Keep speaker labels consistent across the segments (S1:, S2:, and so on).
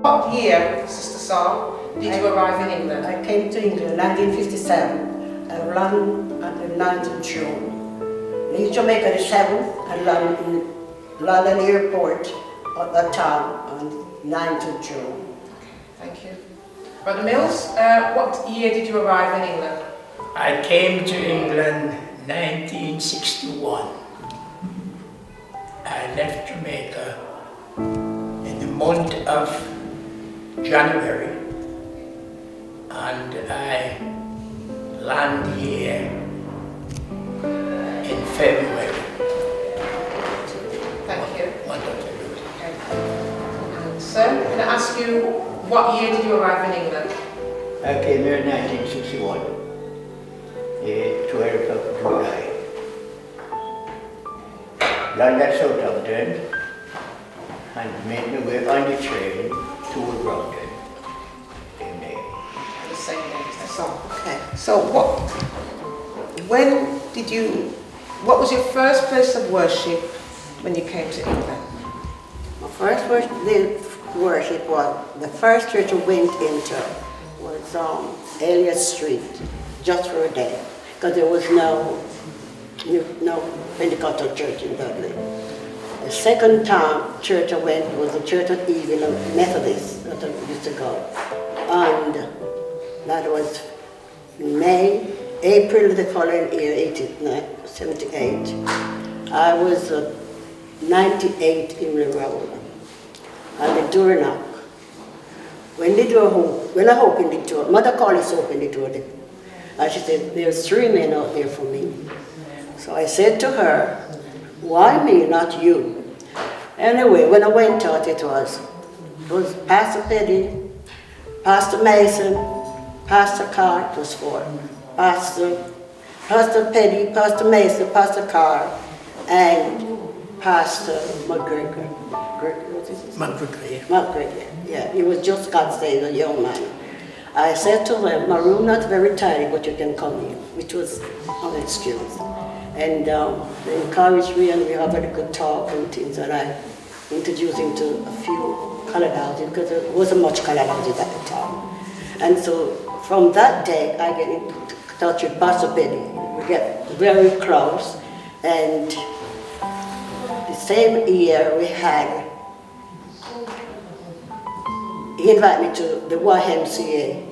S1: What year, Sister Saa, did you arrive in England?
S2: I came to England in 1957. I landed on the 9th of June. Leave Jamaica the 7th and landed in London Airport at that time on 9th of June.
S1: Thank you. Brother Mills, what year did you arrive in England?
S3: I came to England 1961. I left Jamaica in the month of January and I land here in February.
S1: Thank you.
S3: Wonderful.
S1: Okay. And sir, can I ask you, what year did you arrive in England?
S4: I came here in 1961, the 12th of July. Landed at Southampton and made my way on the train to London. Same day.
S1: The same day.
S5: Okay. So what was your first place of worship when you came to England?
S2: My first worship was, the first church I went into was on Elliott Street, just for a day, because there was no Pentecostal church in Dudley. The second time church I went was the Church of Evil Methodist that I used to go. And that was April of the following year, 78. I was 98 in the road. And the door knocked. When I opened the door, Mother Collins opened the door, and she said, "There's 3 men out there for me." So I said to her, "Why me, not you?" Anyway, when I went out, it was Pastor Petty, Pastor Mason, Pastor Carr, it was 4. Pastor Petty, Pastor Mason, Pastor Carr, and Pastor McGregor. McGregor, yeah. He was just God saved, a young man. I said to them, "My room not very tidy, but you can come in," which was an excuse. And they encouraged me, and we had a good talk and things, and I introduced him to a few colored houses, because there wasn't much colored houses at the time. And so from that day, I get in touch with Pastor Benny. We get very close, and the same year we had, he invited me to the YMCA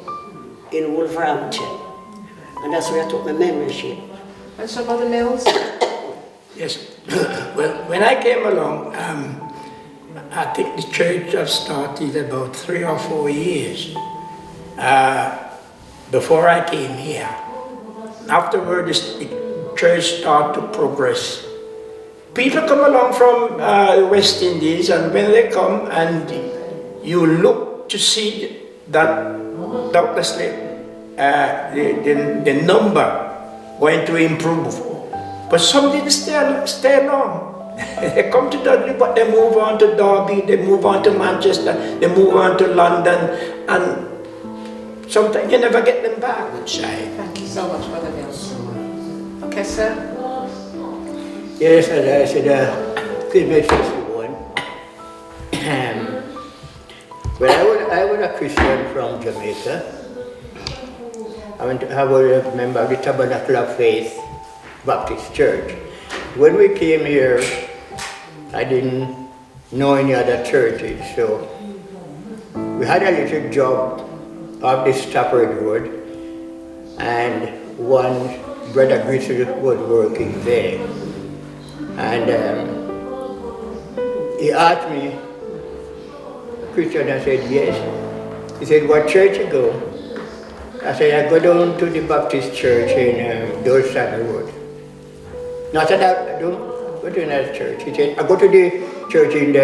S2: in Wolverhampton, and that's where I took my membership.
S1: And so, Brother Mills?
S3: Yes. Well, when I came along, I think the church have started about 3 or 4 years before I came here. Afterwards, the church started to progress. People come along from the West Indies, and when they come and you look to see that doubtlessly the number going to improve. But some didn't stay long. They come to Dudley, but they move on to Derby, they move on to Manchester, they move on to London, and sometimes you never get them back.
S1: Thank you so much, Brother Mills. Okay, sir?
S4: Yes, as I said, came here 61. Well, I was a Christian from Jamaica. I was a member of the Tabernacle of Faith Baptist Church. When we came here, I didn't know any other churches, so we had a little job off the Stafford Road, and one Brother Gristle was working there. And he asked me, Christian, I said, yes. He said, what church you go? I said, I go down to the Baptist church in Dorset Road. No, I said, I don't go to another church. He said, I go to the church in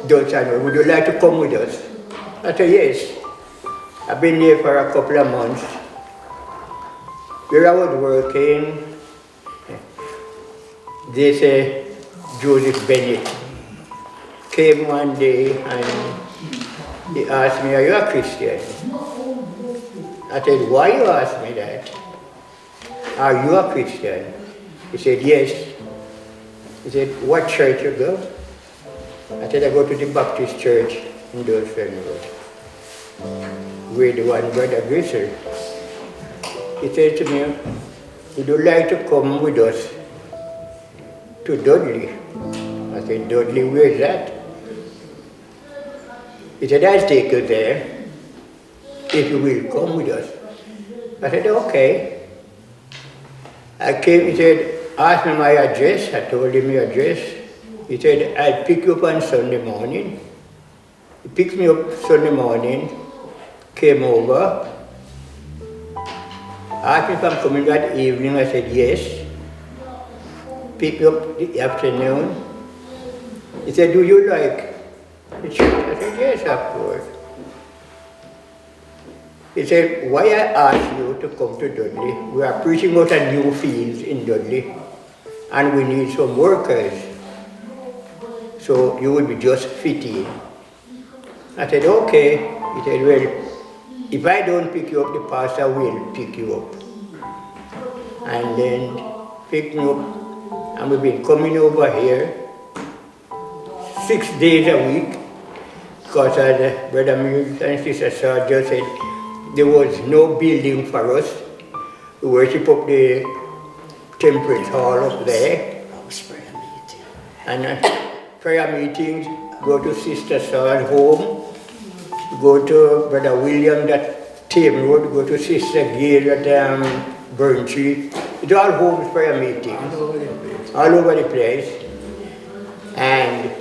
S4: Dorset Road. Would you like to come with us? I said, yes. I've been there for a couple of months. Where I was working, they say Joseph Bennett came one day and he asked me, are you a Christian? I said, why you ask me that? Are you a Christian? He said, yes. He said, what church you go? I said, I go to the Baptist church in those funerals with one brother Grisel. He said to me, would you like to come with us to Dudley? I said, Dudley, where's that? He said, I'll take you there if you will come with us. I said, okay. I came, he said, ask me my address. I told him my address. He said, I'll pick you up on Sunday morning. He picked me up Sunday morning, came over, asked me if I'm coming that evening. I said, yes. Picked me up the afternoon. He said, do you like the church? I said, yes, of course. He said, why I asked you to come to Dudley? We are preaching out a new field in Dudley and we need some workers. So you would be just fit in. I said, okay. He said, well, if I don't pick you up, the pastor will pick you up. And then picked me up, and we've been coming over here 6 days a week, because as Brother Mills and Sister Saa just said, there was no building for us to worship up the temperance hall up there. And prayer meetings, go to Sister Saa's home, go to Brother William at Tame Road, go to Sister Gail at Burntree. It's all homes prayer meetings, all over the place. And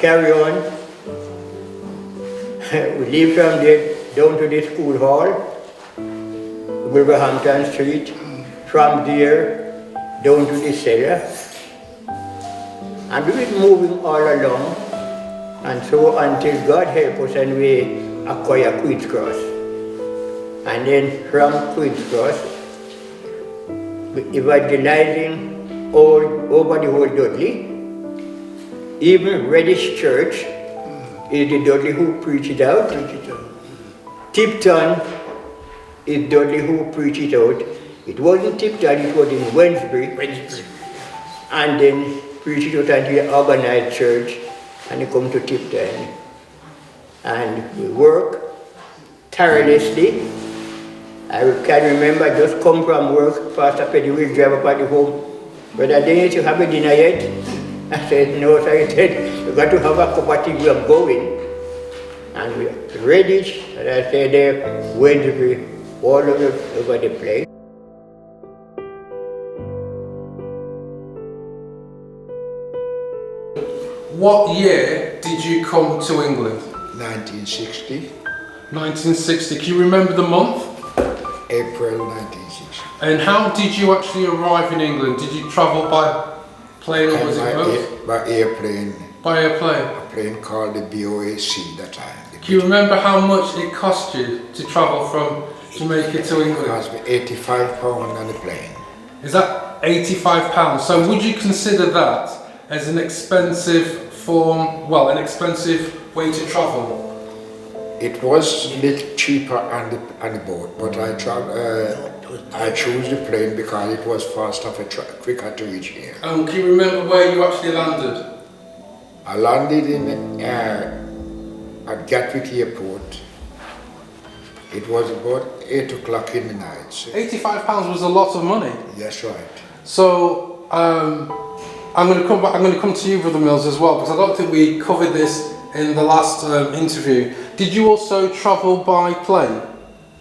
S4: carry on. We leave from there down to the school hall, Wolverhampton Street. From there down to the cellar. And we've been moving all along, and so until God help us and we acquire Queen's Cross. And then from Queen's Cross, evangelizing all over the whole Dudley. Even Reddish Church is the Dudley who preach it out. Tipton is Dudley who preach it out. It wasn't Tipton, it was in Wednesbury. And then preach it out until the organized church, and they come to Tipton. And we work tirelessly. I can remember I just come from work, Pastor Petty will drive up at the home. Brother Dennis, you have a dinner yet? I said, no, sir. He said, you got to have a cup of tea, we are going. And we are ready, as I said, there, Wednesday, all over the place.
S6: What year did you come to England?
S7: 1960,
S6: 1960. Can you remember the month?
S7: April 1960.
S6: And how did you actually arrive in England? Did you travel by plane or was it boat?
S7: By airplane,
S6: By a plane.
S7: a plane called the BOAC that time.
S6: Can you remember how much it cost you to travel from Jamaica to
S7: It
S6: England?
S7: cost me £85 on the plane.
S6: Is that £85? So would you consider that as an expensive an expensive way to travel?
S7: It was a little cheaper on the boat, but I chose the plane because it was faster, quicker to reach here.
S6: Can you remember where you actually landed?
S7: I landed at Gatwick Airport. It was about 8 o'clock in the night. So
S6: £85 was a lot of money.
S7: yes, right.
S6: So I'm going to come back. I'm going to come to you, Brother Mills, as well, because I don't think we covered this in the last interview. Did you also travel by plane?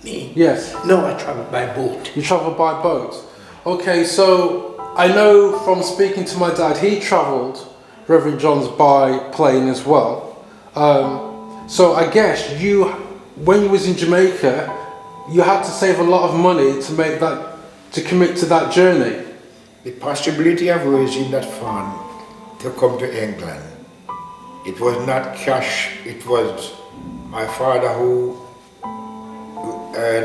S3: Me?
S6: Yes.
S3: No, I traveled by boat.
S6: You travelled by boat. Okay, so I know from speaking to my dad, he travelled, Reverend Johns, by plane as well. So I guess when you was in Jamaica, you had to save a lot of money to commit to that journey.
S7: The possibility of raising that fund to come to England, it was not cash, it was my father who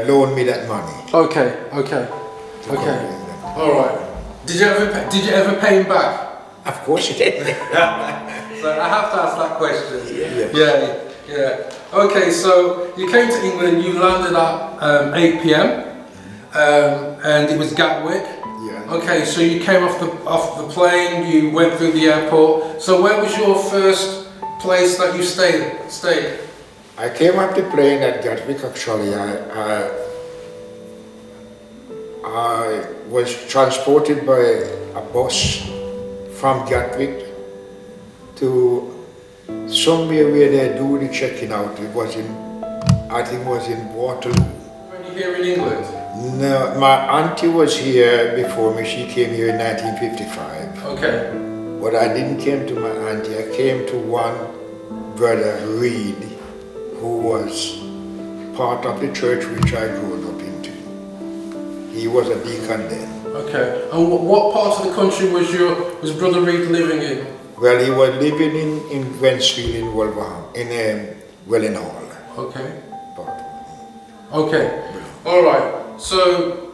S7: loaned me that money.
S6: Okay.
S7: To come to England.
S6: All right. Did you ever pay him back?
S7: Of course it did.
S6: So I have to ask that question.
S7: Yes.
S6: Yeah. Okay, so you came to England, you landed at 8 p.m. And it was Gatwick.
S7: Yeah.
S6: Okay, so you came off the plane, you went through the airport. So where was your first place that you stayed?
S7: I came up to playing at Gatwick actually. I was transported by a bus from Gatwick to somewhere where they do the checking out. It was I think it was in Waterloo.
S6: When you here in England?
S7: No, my auntie was here before me. She came here in 1955.
S6: Okay.
S7: But I didn't came to my auntie. I came to one brother, Reed, who was part of the church which I grew up into. He was a deacon then.
S6: Okay. And what part of the country was Brother Reed living in?
S7: Well, he was living in Wensfield in Wolverhampton, Welling Hall.
S6: Okay.
S7: But,
S6: Okay. All right. So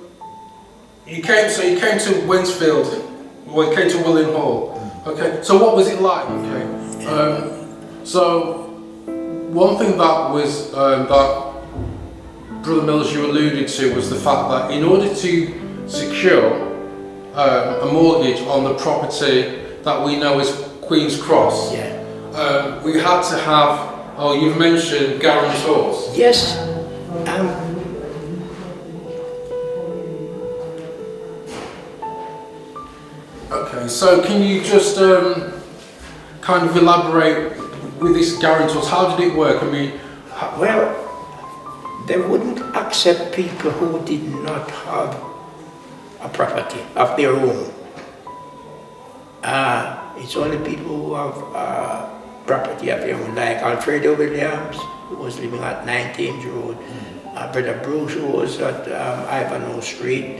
S6: you came to Wensfield. Well, you came to Welling Hall. Okay. So what was it like? Okay. So one thing that was that Brother Mills you alluded to was the fact that in order to secure a mortgage on the property that we know as Queen's Cross, we had to have. Oh, you've mentioned guarantors.
S3: Yes.
S6: Okay, so can you just kind of elaborate with these guarantors? How did it work? I mean,
S3: Well, they wouldn't accept people who did not have a property of their own. It's only people who have property of their own, like Alfredo Williams, who was living at 9 Thames Road, Brother Bruce, who was at Ivanhoe Street,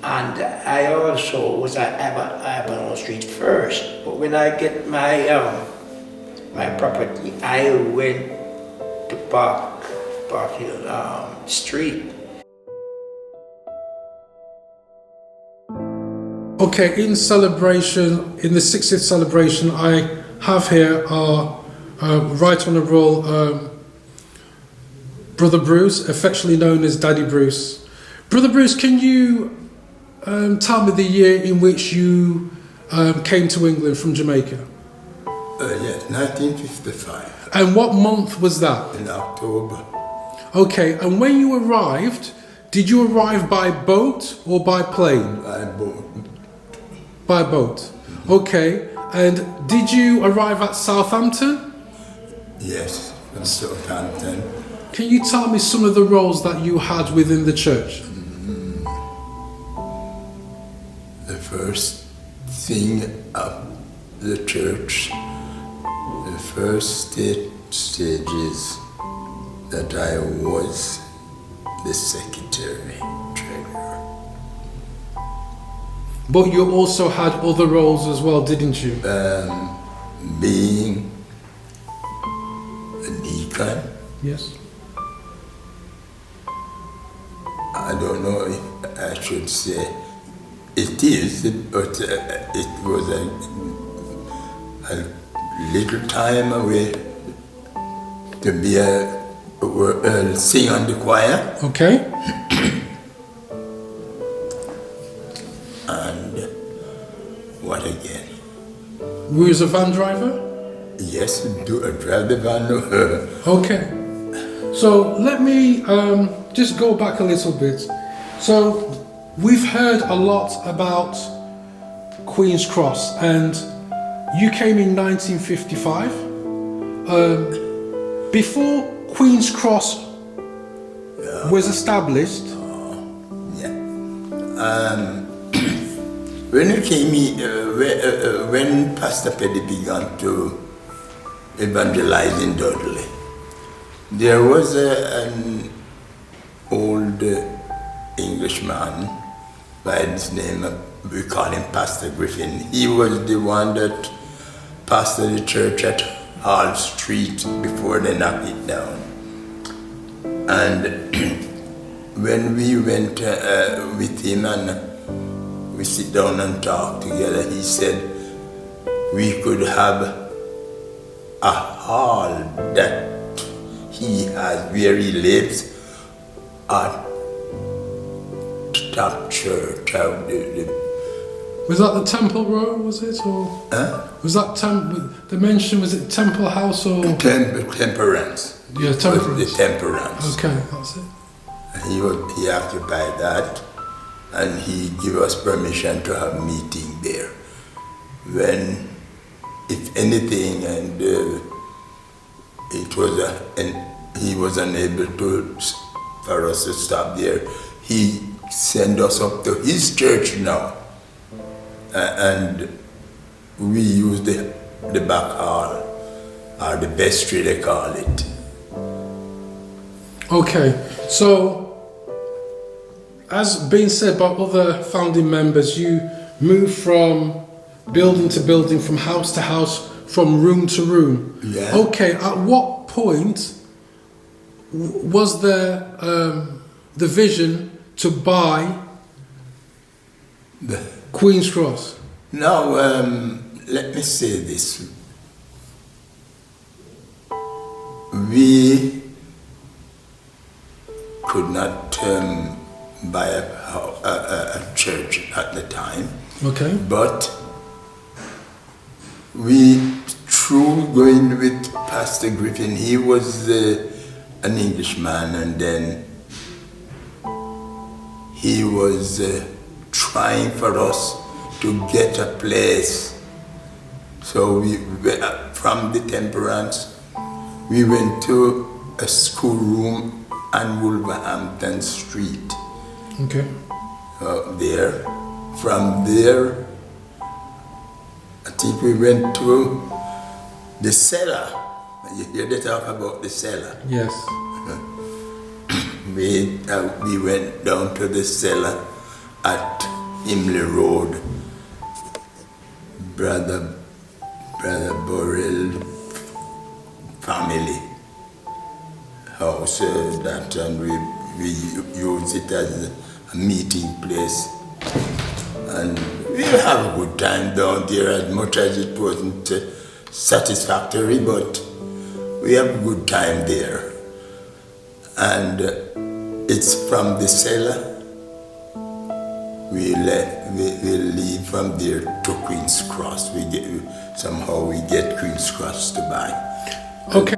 S3: and I also was at Ivanhoe Street first. But when I get my my property, I went to Park Hill Street.
S6: okay, in the 60th celebration, I have here right on the roll, Brother Bruce, affectionately known as Daddy Bruce. Brother Bruce, can you tell me the year in which you came to England from Jamaica?
S8: Yes, 1955,
S6: And what month was that?
S8: in October.
S6: Okay, and when you arrived, did you arrive by boat or by plane?
S8: I bought
S6: By boat. Okay, and did you arrive at Southampton?
S8: yes, from Southampton.
S6: Can you tell me some of the roles that you had within the church?
S8: The first thing of the church, the first stages that I was the secretary, treasurer.
S6: But you also had other roles as well, didn't you?
S8: Being a deacon,
S6: Yes.
S8: I don't know if I should say it is, but it was a little time away to be sing on the choir,
S6: Okay.
S8: and what again?
S6: Were you a van driver?
S8: Yes, drive the van.
S6: Okay. So let me just go back a little bit. So we've heard a lot about Queen's Cross, and you came in 1955. Before Queen's Cross was established,
S8: Yeah. When you came here, when Pastor Peddy began to evangelize in Dudley, there was an old Englishman by his name, we call him Pastor Griffin. He was the one that pastored the church at Hall Street before they knocked it down. And when we went with him and we sit down and talk together, he said we could have a hall that he has where he lives at top church, the
S6: Was that the Temple Row, was it? Or was that the mention, was it Temple House or?
S8: Temperance.
S6: Yeah, Temperance.
S8: The Temperance.
S6: Okay, that's it.
S8: He occupied that, and he gave us permission to have meeting there. When, if anything, and he was unable for us to stop there, he sent us up to his church now, and we use the back hall, or the vestry they call it.
S6: Okay, so as being said by other founding members, you moved from building to building, from house to house, from room to room.
S8: Yeah.
S6: Okay, at what point was there the vision to buy Queen's Cross?
S8: Now, let me say this. We could not buy a church at the time.
S6: Okay.
S8: But through going with Pastor Griffin, he was an Englishman, and then he was trying for us to get a place. So from the Temperance, we went to a schoolroom on Wolverhampton Street.
S6: Okay.
S8: There. From there, I think we went to the cellar. You hear they talk about the cellar?
S6: Yes.
S8: We went down to the cellar at Himley Road. Brother Burrell family house, and we use it as a meeting place. And we have a good time down there, as much as it wasn't satisfactory, but we have a good time there. And it's from the cellar, we leave from there to Queen's Cross. Somehow we get Queen's Cross to buy.
S6: Okay.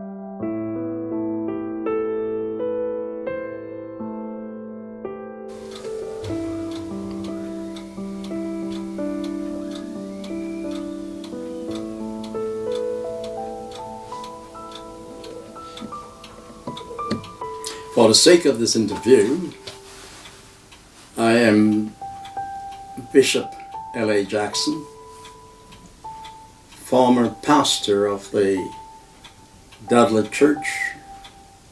S9: For the sake of this interview, I am Bishop L.A. Jackson, former pastor of the Dudley Church,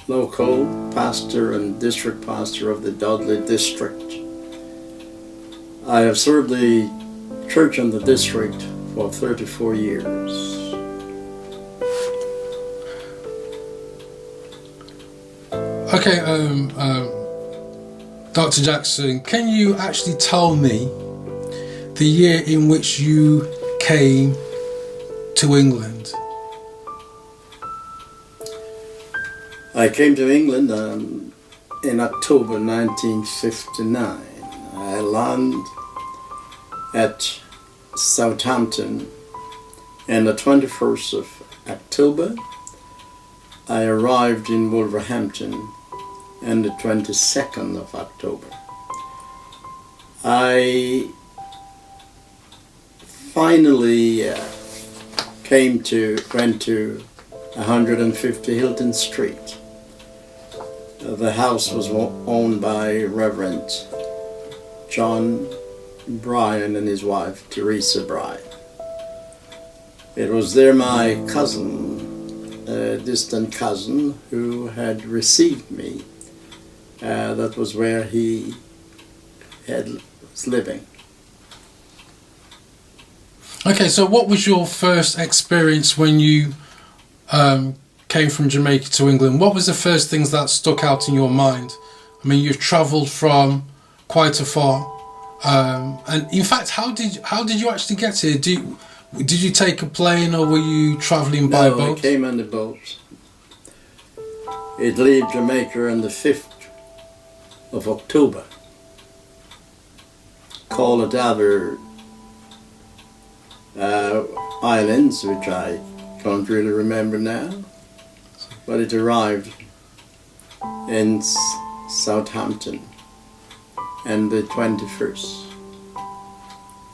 S9: local pastor and district pastor of the Dudley District. I have served the church and the district for 34 years.
S6: Okay, Dr. Jackson, can you actually tell me the year in which you came to England?
S9: I came to England in October 1959. I landed at Southampton on the 21st of October. I arrived in Wolverhampton on the 22nd of October. I finally went to 150 Hilton Street. The house was owned by Reverend John Bryan and his wife, Teresa Bryan. It was there my cousin, a distant cousin, who had received me. That was where he was living.
S6: Okay, so what was your first experience when you came from Jamaica to England? What was the first things that stuck out in your mind? I mean, you've travelled from quite a far, and in fact, how did you actually get here? Did you take a plane, or were you travelling by boat?
S9: No, I came on the boat. It left Jamaica on the 5th of October. Called at either islands, which I can't really remember now, but it arrived in Southampton and the 21st,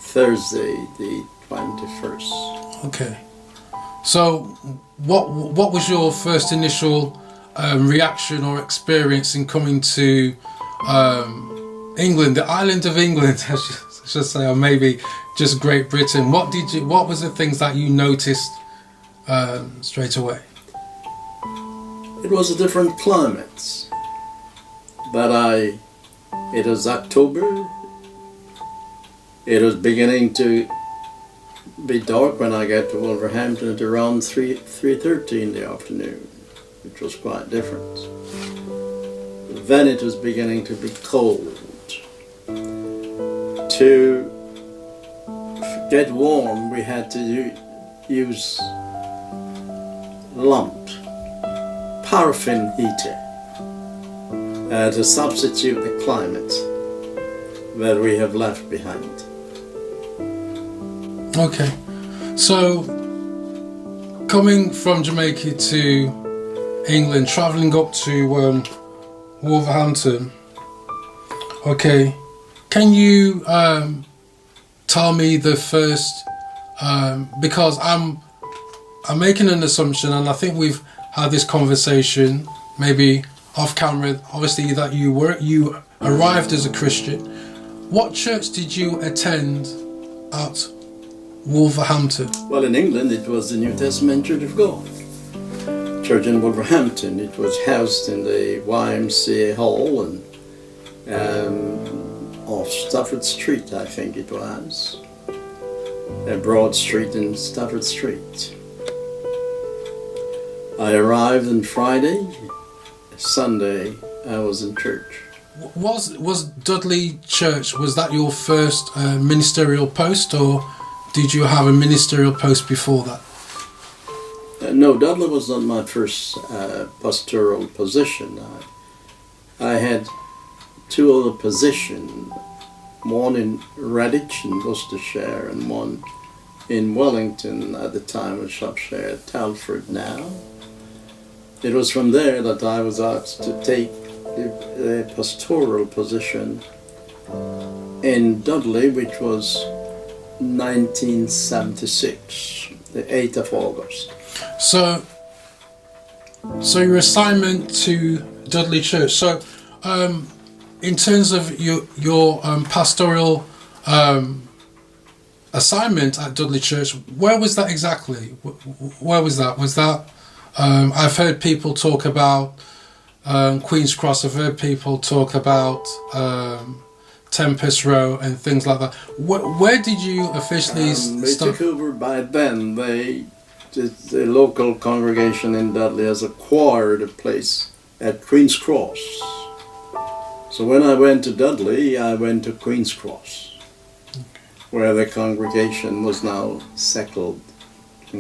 S9: Thursday the 21st.
S6: Okay. So what was your first initial reaction or experience in coming to England, the island of England, I should say, or maybe just Great Britain? What was the things that you noticed straight away?
S9: It was a different climate, but it was October. It was beginning to be dark when I got to Wolverhampton at around 3:30 in the afternoon, which was quite different. Then it was beginning to be cold. To get warm, we had to use paraffin heater to substitute the climate that we have left behind.
S6: Okay, so coming from Jamaica to England, travelling up to Wolverhampton, okay, can you tell me the first, because I'm making an assumption, and I think we've had this conversation maybe off camera, obviously, that you arrived as a Christian. What church did you attend at Wolverhampton?
S9: Well, in England it was the New Testament Church of God. Church in Wolverhampton. It was housed in the YMCA Hall and off Stafford Street, I think it was. A broad street in Stafford Street. I arrived on Friday. Sunday I was in church.
S6: Was Dudley Church, was that your first ministerial post, or did you have a ministerial post before that?
S9: No, Dudley was not my first pastoral position. I had two other positions, one in Redditch in Worcestershire and one in Wellington at the time of Shropshire, Telford now. It was from there that I was asked to take the pastoral position in Dudley, which was 1976, the 8th of August.
S6: So your assignment to Dudley Church. So, in terms of your pastoral assignment at Dudley Church, where was that exactly? Where was that? Was that? I've heard people talk about Queen's Cross. I've heard people talk about Tempest Row and things like that. Where did you officially
S9: They
S6: start?
S9: took over by then. The local congregation in Dudley has acquired a place at Queen's Cross. So when I went to Dudley, I went to Queen's Cross, where the congregation was now settled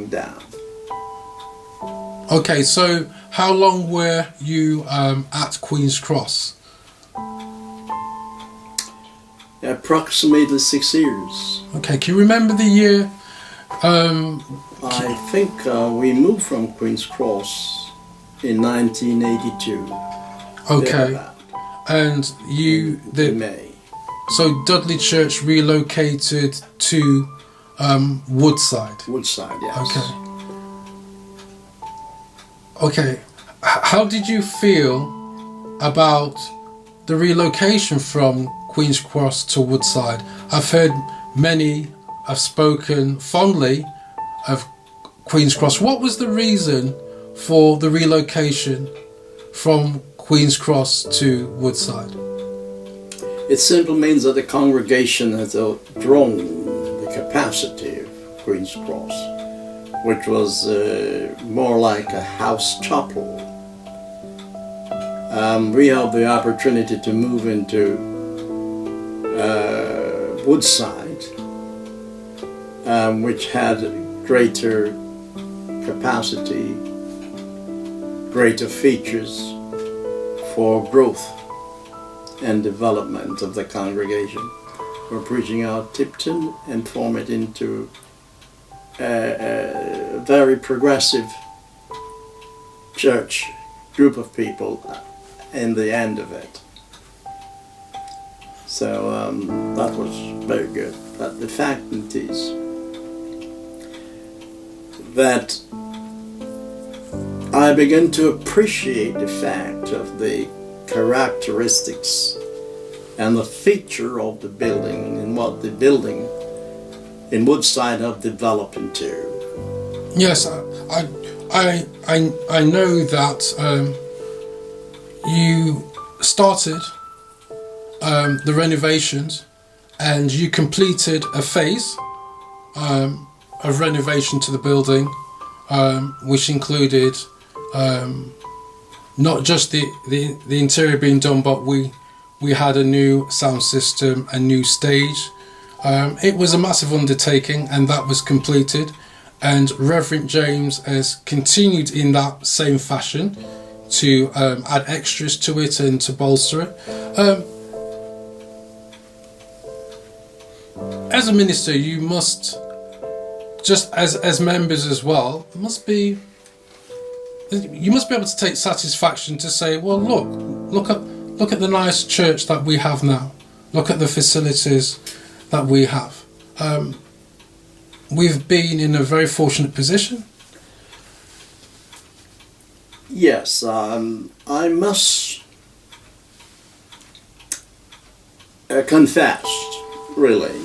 S9: down.
S6: Okay, so how long were you at Queen's Cross?
S9: Approximately 6 years.
S6: Okay, can you remember the year?
S9: I think we moved from Queen's Cross in 1982.
S6: Okay,
S9: Thereabout,
S6: and
S9: in May.
S6: so Dudley Church relocated to Woodside.
S9: Woodside, yes.
S6: Okay. Okay, how did you feel about the relocation from Queen's Cross to Woodside? I've heard many have spoken fondly of Queen's Cross. What was the reason for the relocation from Queen's Cross to Woodside?
S9: It simply means that the congregation has outgrown the capacity of Queen's Cross, which was more like a house chapel. We had the opportunity to move into Woodside, which had greater capacity, greater features for growth and development of the congregation. We're preaching out Tipton and form it into a very progressive church group of people in the end of it. So that was very good. But the fact is that I began to appreciate the fact of the characteristics and the feature of the building and what the building in Woodside have developed into.
S6: Yes, I know that you started the renovations and you completed a phase of renovation to the building, which included not just the interior being done, but we had a new sound system, a new stage. It was a massive undertaking, and that was completed. And Reverend James has continued in that same fashion to add extras to it and to bolster it. As a minister, you must, just as members as well, you must be able to take satisfaction to say, well, look at the nice church that we have now. Look at the facilities that we have. We've been in a very fortunate position.
S9: Yes, I must confess, really.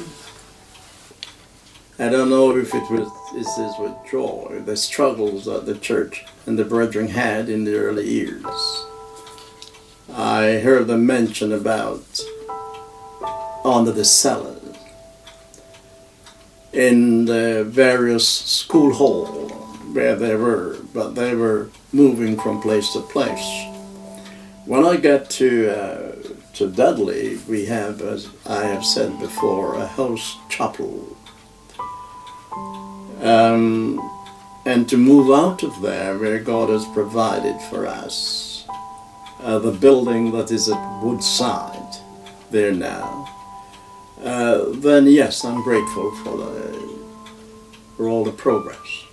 S9: I don't know if it is with joy, the struggles that the church and the brethren had in the early years. I heard them mention about under the cellar in the various school halls where they were, but they were moving from place to place. When I got to Dudley, we have, as I have said before, a house chapel. And to move out of there, where God has provided for us, the building that is at Woodside there now, then yes, I'm grateful for all the progress.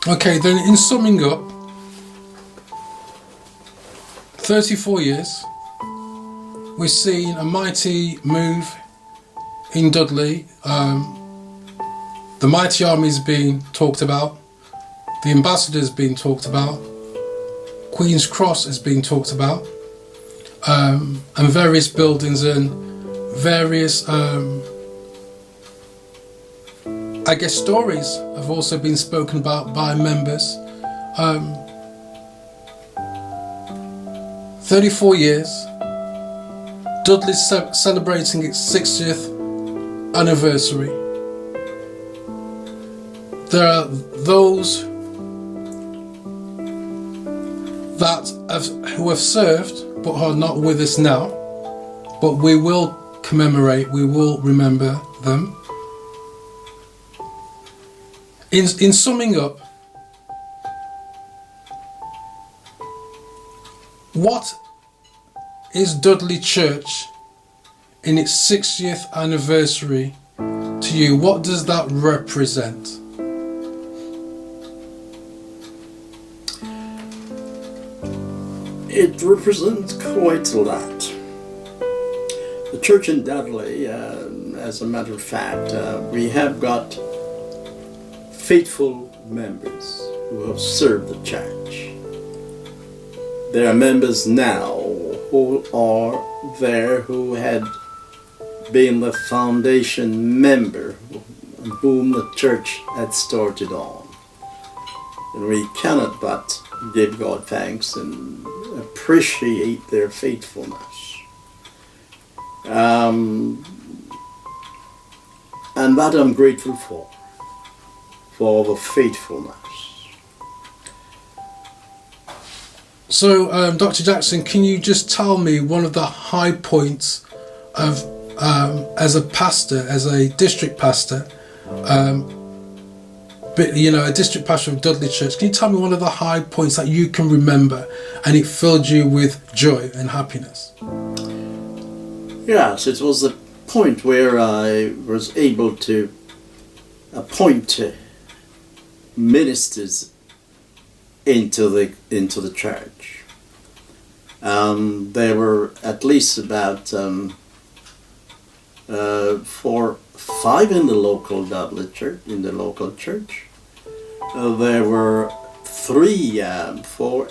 S6: Okay, then in summing up, 34 years, we've seen a mighty move in Dudley. The mighty army is being talked about, the ambassador is being talked about, Queen's Cross is being talked about, and various buildings and various, I guess, stories have also been spoken about by members. 34 years, Dudley's celebrating its 60th anniversary. There are those who have served but are not with us now, but we will commemorate, we will remember them. In summing up, what is Dudley Church in its 60th anniversary to you? What does that represent?
S9: It represents quite a lot. The church in Dudley, as a matter of fact, we have got faithful members who have served the church. There are members now who are there who had been the foundation member on whom the church had started on. And we cannot but give God thanks and appreciate their faithfulness. And that I'm grateful for the faithfulness.
S6: So, Dr. Jackson, can you just tell me one of the high points of, as a pastor, as a district pastor, but a district pastor of Dudley Church, can you tell me one of the high points that you can remember and it filled you with joy and happiness?
S9: Yes, it was the point where I was able to appoint ministers into the church. There were at least about 4, 5 in the local Dudley church. There were 3, 4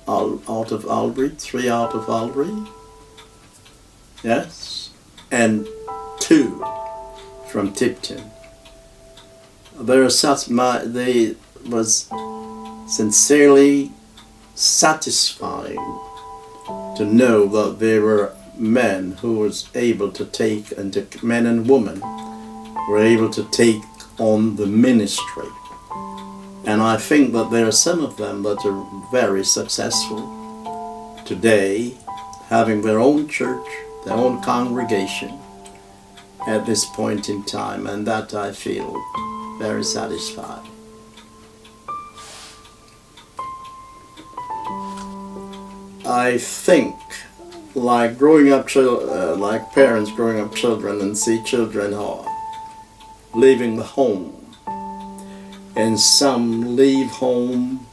S9: out of Albury, 3 out of Albury. Yes, and 2 from Tipton. They was sincerely satisfying to know that there were men who was able to take, and men and women were able to take on the ministry. And I think that there are some of them that are very successful today, having their own church, their own congregation at this point in time, and that I feel very satisfied. I think, like like parents growing up children and see children leaving the home, and some leave home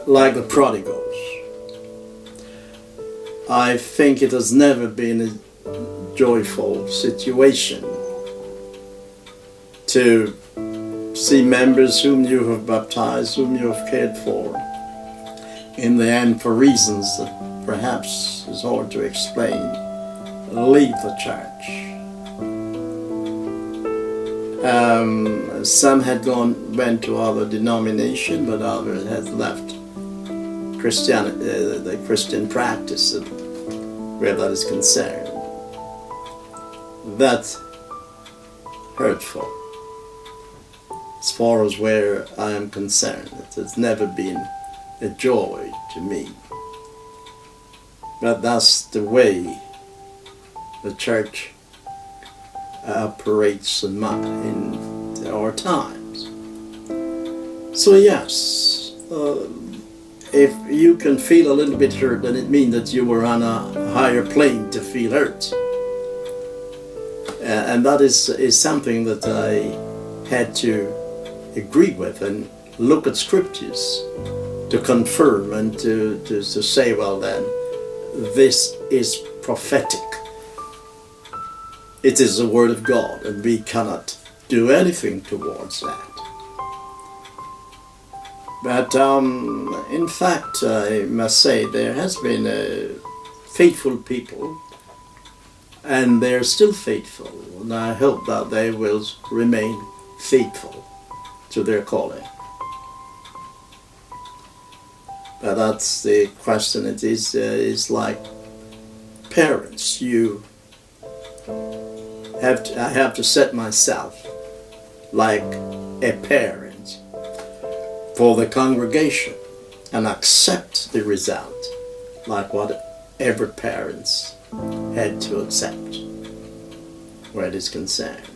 S9: like the prodigals. I think it has never been a joyful situation to see members whom you have baptized, whom you have cared for, in the end, for reasons that perhaps is hard to explain, leave the church. Some had went to other denomination, but others had left the Christian practice where that is concerned. That's hurtful. As far as where I am concerned, it has never been a joy to me. But that's the way the church operates in our times. So yes, if you can feel a little bit hurt, then it means that you were on a higher plane to feel hurt. And that is something that I had to agree with and look at scriptures to confirm and to say, well then, this is prophetic. It is the word of God, and we cannot do anything towards that. But in fact, I must say, there has been faithful people, and they're still faithful, and I hope that they will remain faithful to their calling. But that's the question. It is like parents. I have to set myself like a parent for the congregation and accept the result like whatever parents had to accept where it is concerned.